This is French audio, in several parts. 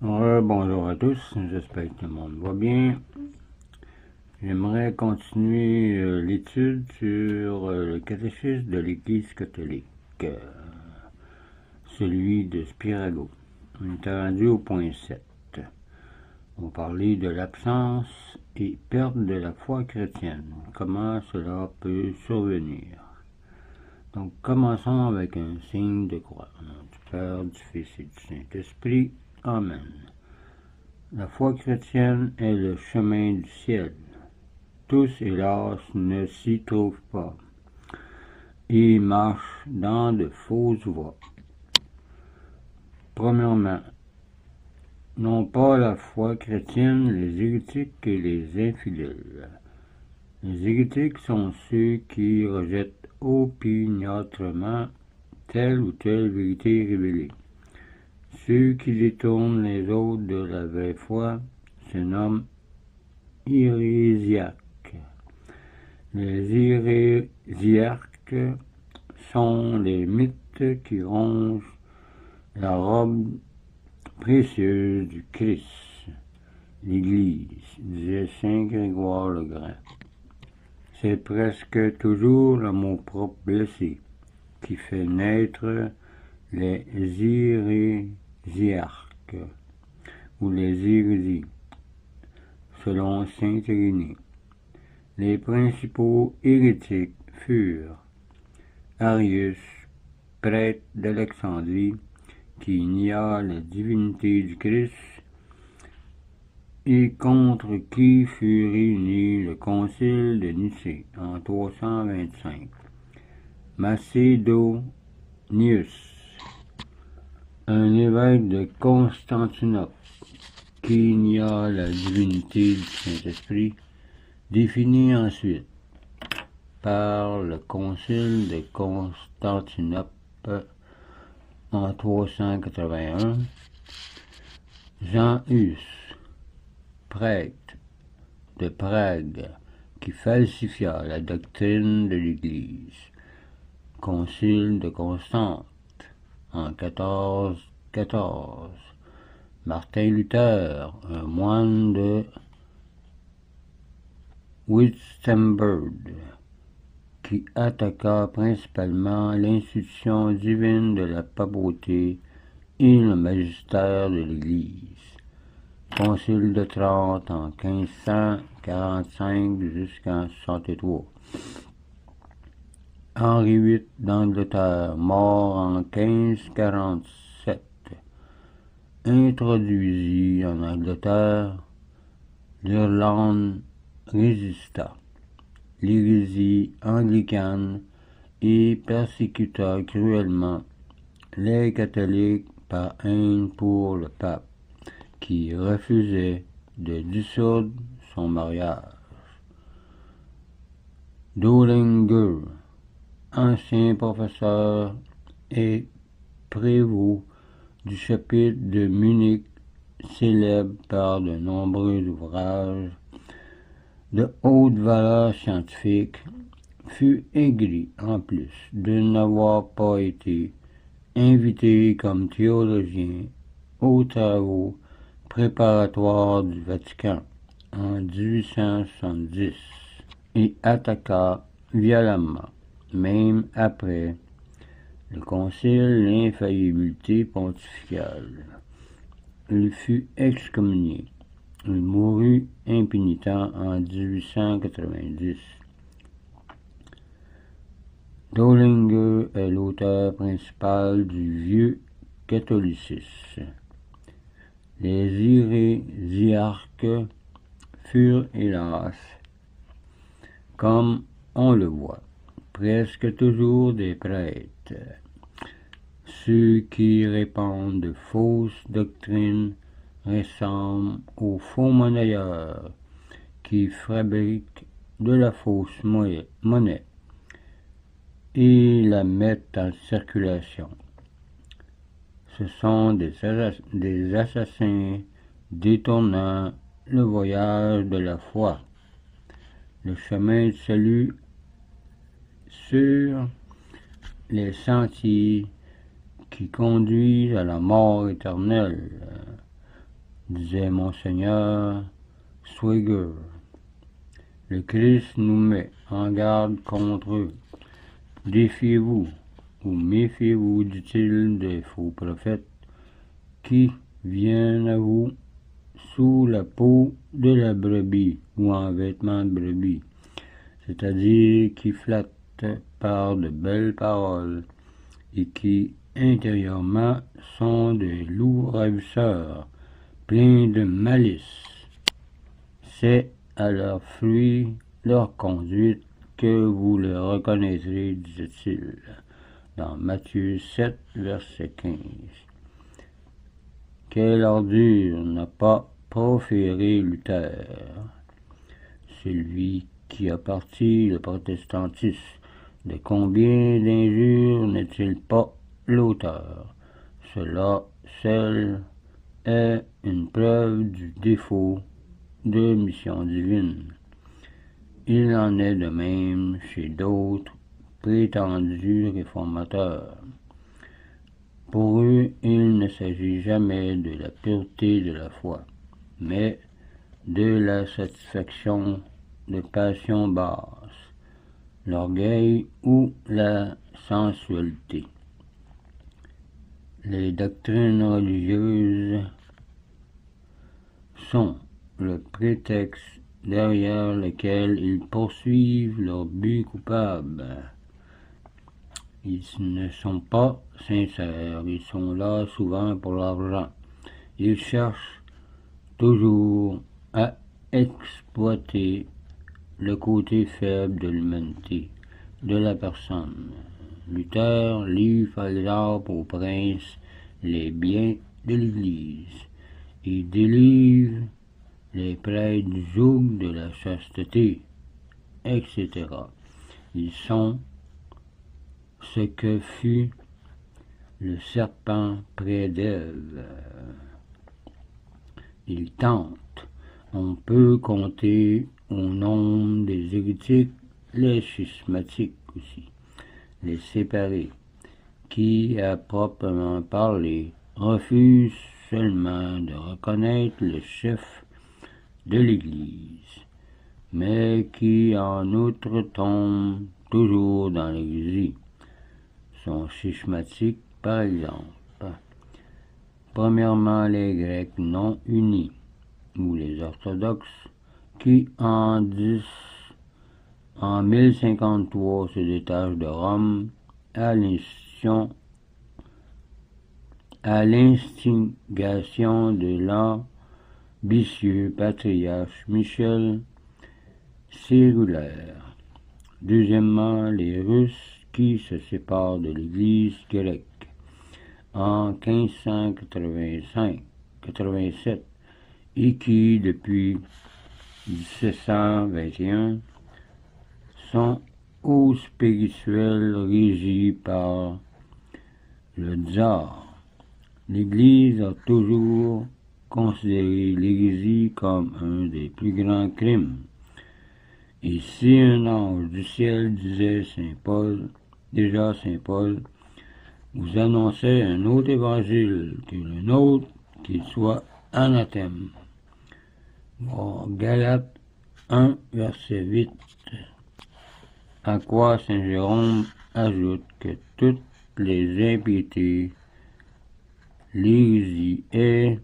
Bonjour à tous, j'espère que tout le monde va bien. J'aimerais continuer l'étude sur le catéchisme de l'Église catholique, celui de Spirago. On est rendu au point 7. On va parler de l'absence et perte de la foi chrétienne, comment cela peut survenir. Donc commençons avec un signe de croix. Au nom du Père, du Fils et du Saint-Esprit. Amen. La foi chrétienne est le chemin du ciel. Tous, hélas, ne s'y trouvent pas et marchent dans de fausses voies. Premièrement, non pas la foi chrétienne, les hérétiques et les infidèles. Les hérétiques sont ceux qui rejettent opiniâtrement telle ou telle vérité révélée. Ceux qui détournent les autres de la vraie foi se nomment hérésiaques. Les hérésiarques sont les mythes qui rongent la robe précieuse du Christ, l'Église, disait saint Grégoire le Grand. C'est presque toujours l'amour-propre blessé qui fait naître les hérésiarques ou les hérésies, selon saint Irénée. Les principaux hérétiques furent Arius, prêtre d'Alexandrie, qui nia la divinité du Christ et contre qui fut réuni le concile de Nicée en 325. Macédonius, un évêque de Constantinople, qui nia la divinité du Saint-Esprit, défini ensuite par le concile de Constantinople en 381, Jean Hus, prêtre de Prague, qui falsifia la doctrine de l'Église, concile de Constante en 1414, Martin Luther, un moine de Wittenberg, qui attaqua principalement l'institution divine de la papauté et le magistère de l'Église. Concile de Trente en 1545 jusqu'en 63. Henri VIII d'Angleterre, mort en 1547, introduisit en Angleterre l'Irlande résista l'hérésie anglicane et persécuta cruellement les catholiques par haine pour le pape, qui refusait de dissoudre son mariage. Döhlinger, ancien professeur et prévôt du chapitre de Munich, célèbre par de nombreux ouvrages de haute valeur scientifique, fut aigri en plus de n'avoir pas été invité comme théologien aux travaux préparatoires du Vatican en 1870 et attaqua violemment, même après le concile, l'infaillibilité pontificale. Il fut excommunié. Il mourut impénitent en 1890. Döhlinger est l'auteur principal du vieux catholicisme. Les hérésiarques furent, hélas, comme on le voit, presque toujours des prêtres, ceux qui répandent de fausses doctrines ressemblent aux faux monnayeurs qui fabriquent de la fausse monnaie et la mettent en circulation. Ce sont des assassins détournant le voyage de la foi, le chemin du salut sur les sentiers qui conduisent à la mort éternelle. disait Monseigneur Swigger. Le Christ nous met en garde contre eux. Défiez-vous ou méfiez-vous, dit-il, des faux prophètes qui viennent à vous sous la peau de la brebis ou en vêtements de brebis, c'est-à-dire qui flattent par de belles paroles et qui intérieurement sont des loups ravisseurs, pleins de malice. C'est à leurs fruits, leur conduite, que vous le reconnaîtrez, disait-il, dans Matthieu 7, verset 15. Quelle ordure n'a pas proféré Luther, celui qui a parti le protestantisme? De combien d'injures n'est-il pas l'auteur? Cela seul est une preuve du défaut de mission divine. Il en est de même chez d'autres prétendus réformateurs. Pour eux, il ne s'agit jamais de la pureté de la foi, mais de la satisfaction de passions basses, l'orgueil ou la sensualité. Les doctrines religieuses sont le prétexte derrière lequel ils poursuivent leur but coupable. Ils ne sont pas sincères, ils sont là souvent pour l'argent. Ils cherchent toujours à exploiter le côté faible de l'humanité, de la personne. Luther livre par exemple aux princes les biens de l'Église et délivre les prêtres du joug de la chasteté, etc. Ils sont ce que fut le serpent près d'Ève. Ils tentent. On peut compter au nombre des hérétiques les schismatiques aussi, les séparés, qui, à proprement parler, refusent seulement de reconnaître le chef de l'Église, mais qui en outre tombent toujours dans l'hérésie. Sont schismatiques, par exemple. Premièrement, les Grecs non unis, ou les orthodoxes, qui en 1053 se détachent de Rome à l'instigation de l'ambitieux patriarche Michel Cérulaire. Deuxièmement, les Russes qui se séparent de l'Église grecque en 1587 et qui, depuis 1721, sont aux spirituels régis par le tsar. L'Église a toujours considéré l'hérésie comme un des plus grands crimes. Et si un ange du ciel disait Saint Paul vous annonçait un autre évangile que le nôtre, qu'il soit anathème. Bon, Galates 1, verset 8. À quoi Saint Jérôme ajoute que toutes les impiétés, l'hérésie est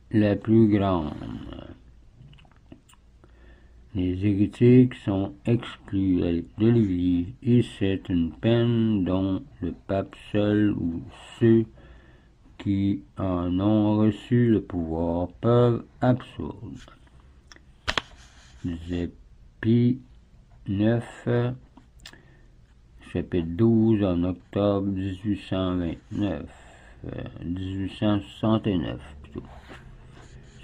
la plus grande. Les hérétiques sont exclus de l'Église et c'est une peine dont le pape seul ou ceux qui en ont reçu le pouvoir peuvent absoudre. Disait Pie IX, chapitre 12 en octobre 1869 plutôt.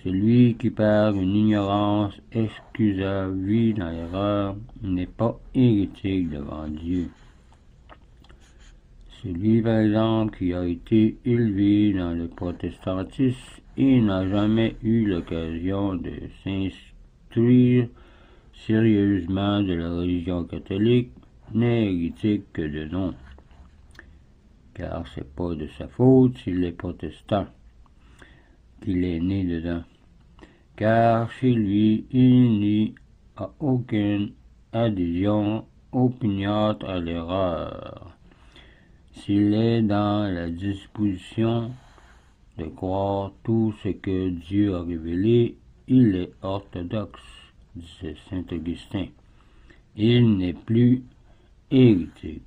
Celui qui par une ignorance excusable vit dans l'erreur n'est pas hérétique devant Dieu. Celui par exemple qui a été élevé dans le protestantisme et n'a jamais eu l'occasion de s'instruire sérieusement de la religion catholique n'est hérétique que de nom, car c'est pas de sa faute s'il est protestant. qu'il est né dedans, car chez lui, il n'y a aucune adhésion opiniâtre à l'erreur. S'il est dans la disposition de croire tout ce que Dieu a révélé, il est orthodoxe, disait saint Augustin. Il n'est plus hérétique.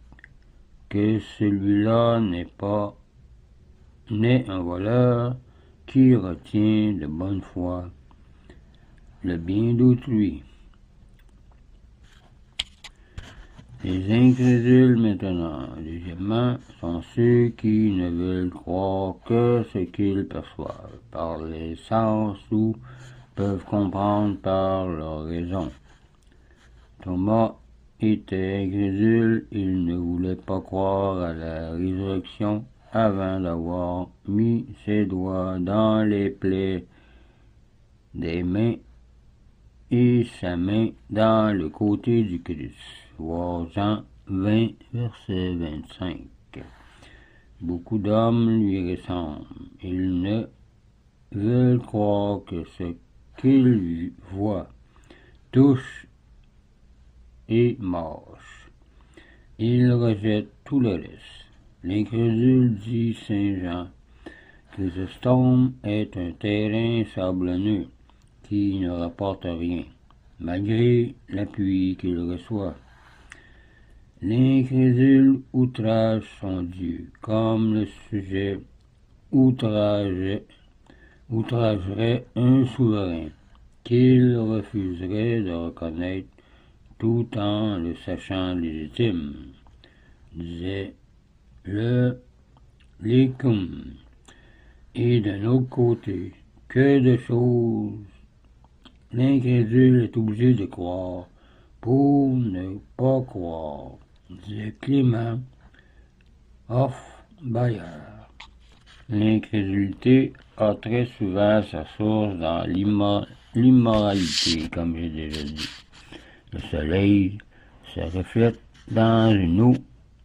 Que celui-là n'est un voleur qui retient de bonne foi le bien d'autrui. Les incrédules maintenant, deuxièmement, sont ceux qui ne veulent croire que ce qu'ils perçoivent par les sens ou peuvent comprendre par leur raison. Thomas était incrédule, il ne voulait pas croire à la résurrection avant d'avoir mis ses doigts dans les plaies des mains et sa main dans le côté du Christ. Voir Jean 20, verset 25. Beaucoup d'hommes lui ressemblent. Ils ne veulent croire que ce qu'ils voient, touchent et mâchent. Ils rejettent tout le reste. L'incrédule, dit saint Jean, Chrysostome, est un terrain sablonneux qui ne rapporte rien, malgré l'appui qu'il reçoit. L'incrédule outrage son Dieu, comme le sujet outragerait un souverain qu'il refuserait de reconnaître tout en le sachant légitime, disait l'Écume. Et d'un autre côté, que de choses l'incrédule est obligé de croire pour ne pas croire, disait Clément Hofbayer. L'incrédulité a très souvent sa source dans l'immoralité, comme j'ai déjà dit. Le soleil se reflète dans une eau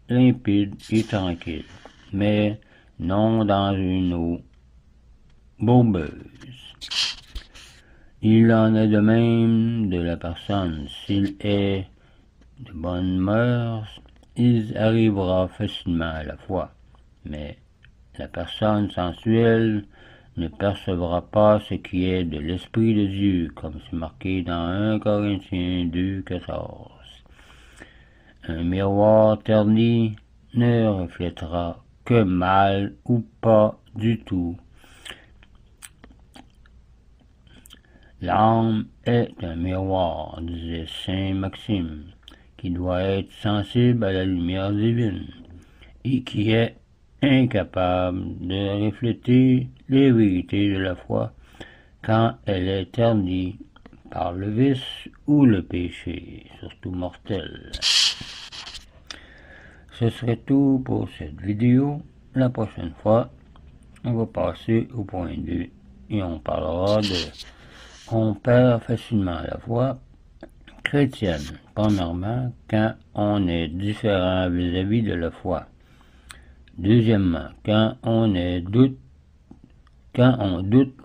limpide et tranquille, mais non dans une eau bourbeuse. Il en est de même de la personne. S'il est de bonnes mœurs, il arrivera facilement à la foi, mais la personne sensuelle ne percevra pas ce qui est de l'Esprit de Dieu, comme c'est marqué dans 1 Corinthiens 2, 14. Un miroir terni ne reflètera que mal ou pas du tout. L'âme est un miroir, disait saint Maxime, qui doit être sensible à la lumière divine et qui est incapable de refléter les vérités de la foi quand elle est ternie par le vice ou le péché, surtout mortel. Ce serait tout pour cette vidéo. La prochaine fois, on va passer au point 2 et on parlera de on perd facilement la foi chrétienne. Premièrement, quand on est différent vis-à-vis de la foi. Deuxièmement, quand on doute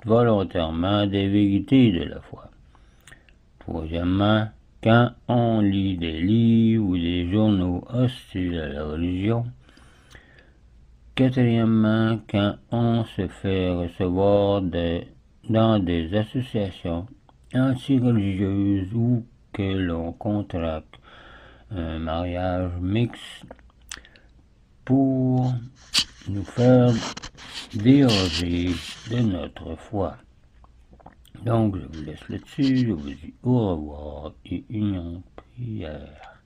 volontairement des vérités de la foi. Troisièmement, quand on lit des livres ou des journaux hostiles à la religion. Quatrièmement, quand on se fait recevoir dans des associations anti-religieuses ou que l'on contracte un mariage mixte pour nous faire déroger de notre foi. Donc, je vous laisse là-dessus, je vous dis au revoir et union prière.